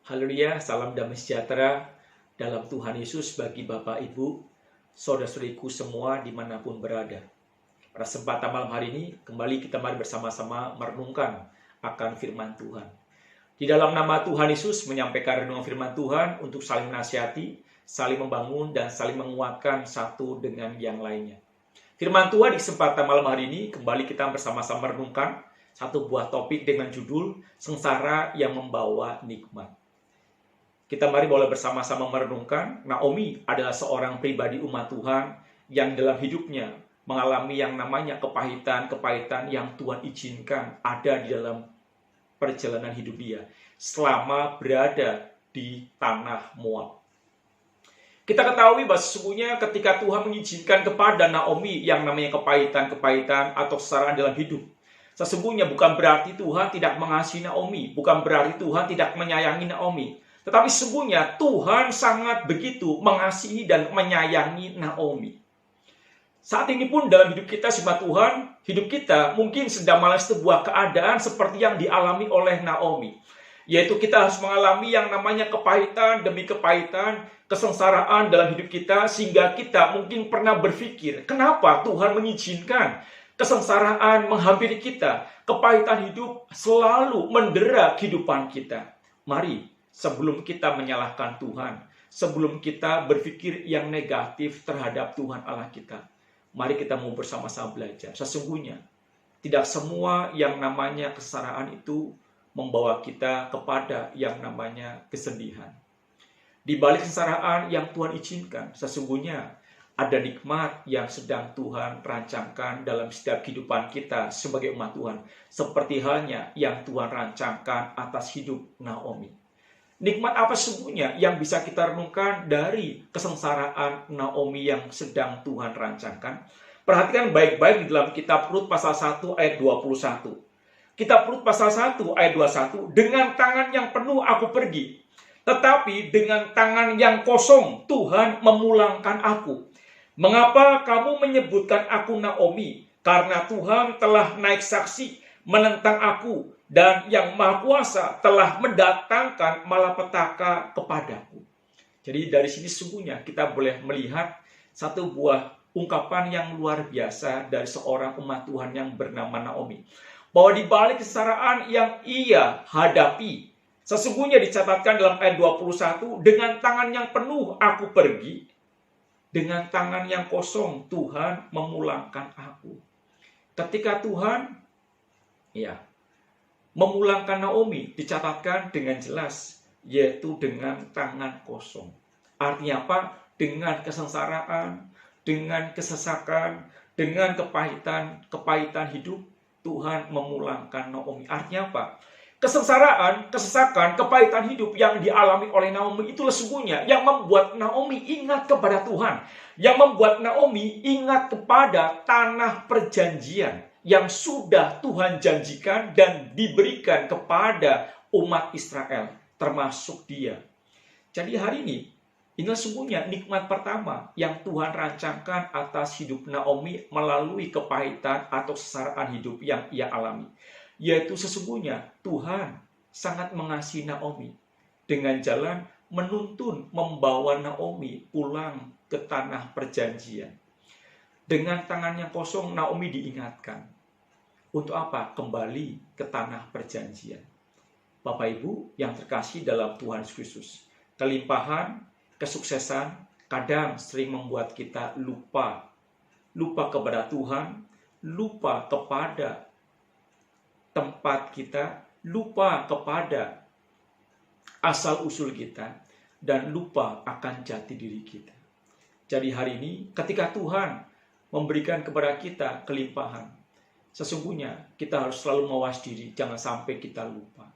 Haleluya, salam damai sejahtera dalam Tuhan Yesus bagi Bapak, Ibu, saudara-saudariku semua dimanapun berada. Pada kesempatan malam hari ini, kembali kita mari bersama-sama merenungkan akan firman Tuhan. Di dalam nama Tuhan Yesus menyampaikan renungan firman Tuhan untuk saling menasihati, saling membangun, dan saling menguatkan satu dengan yang lainnya. Firman Tuhan di kesempatan malam hari ini, kembali kita bersama-sama merenungkan satu buah topik dengan judul Sengsara yang Membawa Nikmat. Kita mari boleh bersama-sama merenungkan, Naomi adalah seorang pribadi umat Tuhan yang dalam hidupnya mengalami yang namanya kepahitan-kepahitan yang Tuhan izinkan ada di dalam perjalanan hidup dia selama berada di tanah Moab. Kita ketahui bahwa sesungguhnya ketika Tuhan mengizinkan kepada Naomi yang namanya kepahitan-kepahitan atau kesengsaraan dalam hidup, sesungguhnya bukan berarti Tuhan tidak mengasihi Naomi, bukan berarti Tuhan tidak menyayangi Naomi. Tetapi sesungguhnya Tuhan sangat begitu mengasihi dan menyayangi Naomi. Saat ini pun dalam hidup kita umat Tuhan, hidup kita mungkin sedang mengalami sebuah keadaan seperti yang dialami oleh Naomi. Yaitu kita harus mengalami yang namanya kepahitan demi kepahitan, kesengsaraan dalam hidup kita, sehingga kita mungkin pernah berpikir, kenapa Tuhan mengizinkan kesengsaraan menghampiri kita, kepahitan hidup selalu mendera kehidupan kita. Mari, sebelum kita menyalahkan Tuhan, sebelum kita berpikir yang negatif terhadap Tuhan Allah kita, mari kita mau bersama-sama belajar. Sesungguhnya, tidak semua yang namanya kesengsaraan itu membawa kita kepada yang namanya kesedihan. Di balik kesengsaraan yang Tuhan izinkan, sesungguhnya ada nikmat yang sedang Tuhan rancangkan dalam setiap kehidupan kita sebagai umat Tuhan. Seperti halnya yang Tuhan rancangkan atas hidup Naomi. Nikmat apa sesungguhnya yang bisa kita renungkan dari kesengsaraan Naomi yang sedang Tuhan rancangkan? Perhatikan baik-baik di dalam kitab Rut pasal 1 ayat 21. Kitab Rut pasal 1 ayat 21, dengan tangan yang penuh aku pergi, tetapi dengan tangan yang kosong Tuhan memulangkan aku. Mengapa kamu menyebutkan aku Naomi? Karena Tuhan telah naik saksi menentang aku, dan yang Maha Kuasa telah mendatangkan malapetaka kepadaku. Jadi dari sini sungguhnya kita boleh melihat satu buah ungkapan yang luar biasa dari seorang umat Tuhan yang bernama Naomi. Bahwa di balik kesengsaraan yang ia hadapi, sesungguhnya dicatatkan dalam ayat 21, dengan tangan yang penuh aku pergi, dengan tangan yang kosong Tuhan memulangkan aku. Ketika Tuhan memulangkan Naomi, dicatatkan dengan jelas, yaitu dengan tangan kosong. Artinya apa? Dengan kesengsaraan, dengan kesesakan, dengan kepahitan hidup, Tuhan memulangkan Naomi. Artinya apa? Kesengsaraan, kesesakan, kepahitan hidup yang dialami oleh Naomi itulah sesungguhnya yang membuat Naomi ingat kepada Tuhan. Yang membuat Naomi ingat kepada tanah perjanjian yang sudah Tuhan janjikan dan diberikan kepada umat Israel, termasuk dia. Jadi hari ini, inilah sungguhnya nikmat pertama yang Tuhan rancangkan atas hidup Naomi melalui kepahitan atau kesengsaraan hidup yang ia alami. Yaitu sesungguhnya Tuhan sangat mengasihi Naomi dengan jalan menuntun membawa Naomi pulang ke tanah perjanjian. Dengan tangan yang kosong Naomi diingatkan. Untuk apa? Kembali ke tanah perjanjian. Bapak Ibu yang terkasih dalam Tuhan Yesus, kelimpahan, kesuksesan kadang sering membuat kita lupa. Lupa kepada Tuhan, lupa kepada tempat kita, lupa kepada asal-usul kita, dan lupa akan jati diri kita. Jadi hari ini ketika Tuhan memberikan kepada kita kelimpahan, sesungguhnya kita harus selalu mawas diri, jangan sampai kita lupa.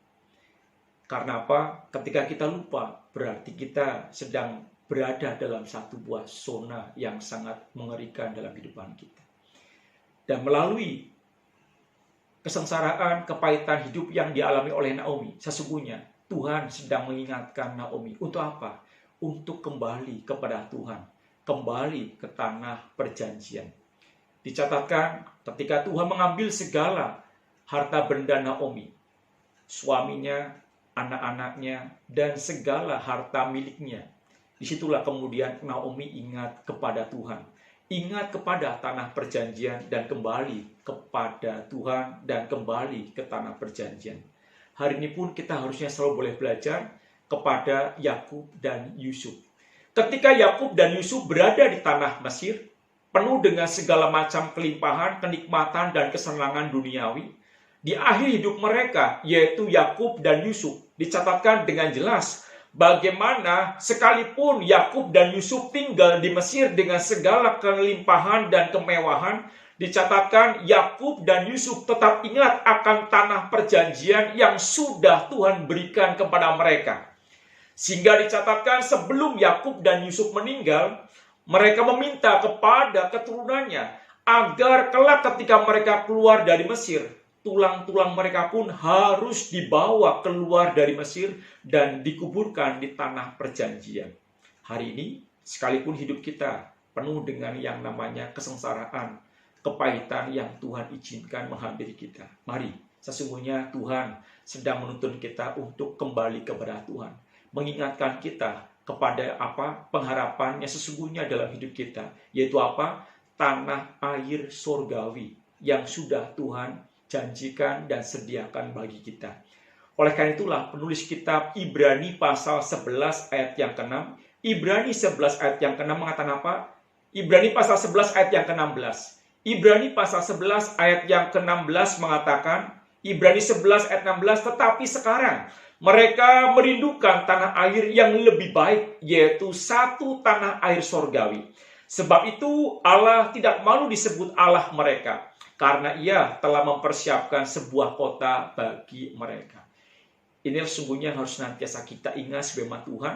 Karena apa? Ketika kita lupa, berarti kita sedang berada dalam satu buah zona yang sangat mengerikan dalam kehidupan kita. Dan melalui kesengsaraan, kepahitan hidup yang dialami oleh Naomi, sesungguhnya Tuhan sedang mengingatkan Naomi. Untuk apa? Untuk kembali kepada Tuhan, kembali ke tanah perjanjian. Dicatatkan ketika Tuhan mengambil segala harta benda Naomi, suaminya, anak-anaknya, dan segala harta miliknya. Disitulah kemudian Naomi ingat kepada Tuhan. Ingat kepada tanah perjanjian dan kembali kepada Tuhan dan kembali ke tanah perjanjian. Hari ini pun kita harusnya selalu boleh belajar kepada Yakub dan Yusuf. Ketika Yakub dan Yusuf berada di tanah Mesir, penuh dengan segala macam kelimpahan, kenikmatan, dan kesenangan duniawi, di akhir hidup mereka, yaitu Yakub dan Yusuf, dicatatkan dengan jelas bagaimana sekalipun Yakub dan Yusuf tinggal di Mesir dengan segala kelimpahan dan kemewahan, dicatatkan Yakub dan Yusuf tetap ingat akan tanah perjanjian yang sudah Tuhan berikan kepada mereka. Sehingga dicatatkan sebelum Yakub dan Yusuf meninggal, mereka meminta kepada keturunannya agar kelak ketika mereka keluar dari Mesir, tulang-tulang mereka pun harus dibawa keluar dari Mesir dan dikuburkan di tanah perjanjian. Hari ini, sekalipun hidup kita penuh dengan yang namanya kesengsaraan, kepahitan yang Tuhan izinkan menghampiri kita. Mari, sesungguhnya Tuhan sedang menuntun kita untuk kembali kepada Tuhan. Mengingatkan kita kepada apa pengharapannya sesungguhnya dalam hidup kita, yaitu apa? Tanah air surgawi yang sudah Tuhan janjikan dan sediakan bagi kita. Oleh karena itulah penulis kitab Ibrani pasal 11 ayat yang ke-6, Ibrani 11 ayat yang ke-6 mengatakan apa? Ibrani pasal 11 ayat yang ke-16. Ibrani pasal 11 ayat yang ke-16 mengatakan, Ibrani 11 ayat 16, tetapi sekarang mereka merindukan tanah air yang lebih baik, yaitu satu tanah air surgawi. Sebab itu Allah tidak malu disebut Allah mereka, karena Ia telah mempersiapkan sebuah kota bagi mereka. Ini sesungguhnya harus senantiasa kita ingat sebagaimana Tuhan,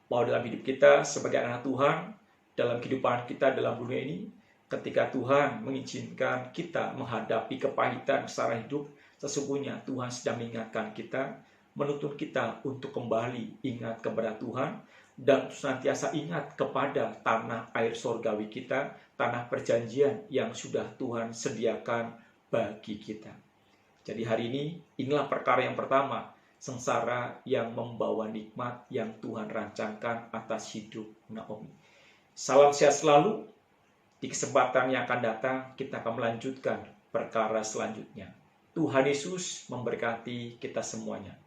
bahwa dalam hidup kita sebagai anak Tuhan, dalam kehidupan kita dalam dunia ini, ketika Tuhan mengizinkan kita menghadapi kepahitan secara hidup, sesungguhnya Tuhan sedang mengingatkan kita, menuntut kita untuk kembali ingat kepada Tuhan dan senantiasa ingat kepada tanah air surgawi kita, tanah perjanjian yang sudah Tuhan sediakan bagi kita. Jadi hari ini, inilah perkara yang pertama, sengsara yang membawa nikmat yang Tuhan rancangkan atas hidup Naomi. Salam sehat selalu. Di kesempatan yang akan datang, kita akan melanjutkan perkara selanjutnya. Tuhan Yesus memberkati kita semuanya.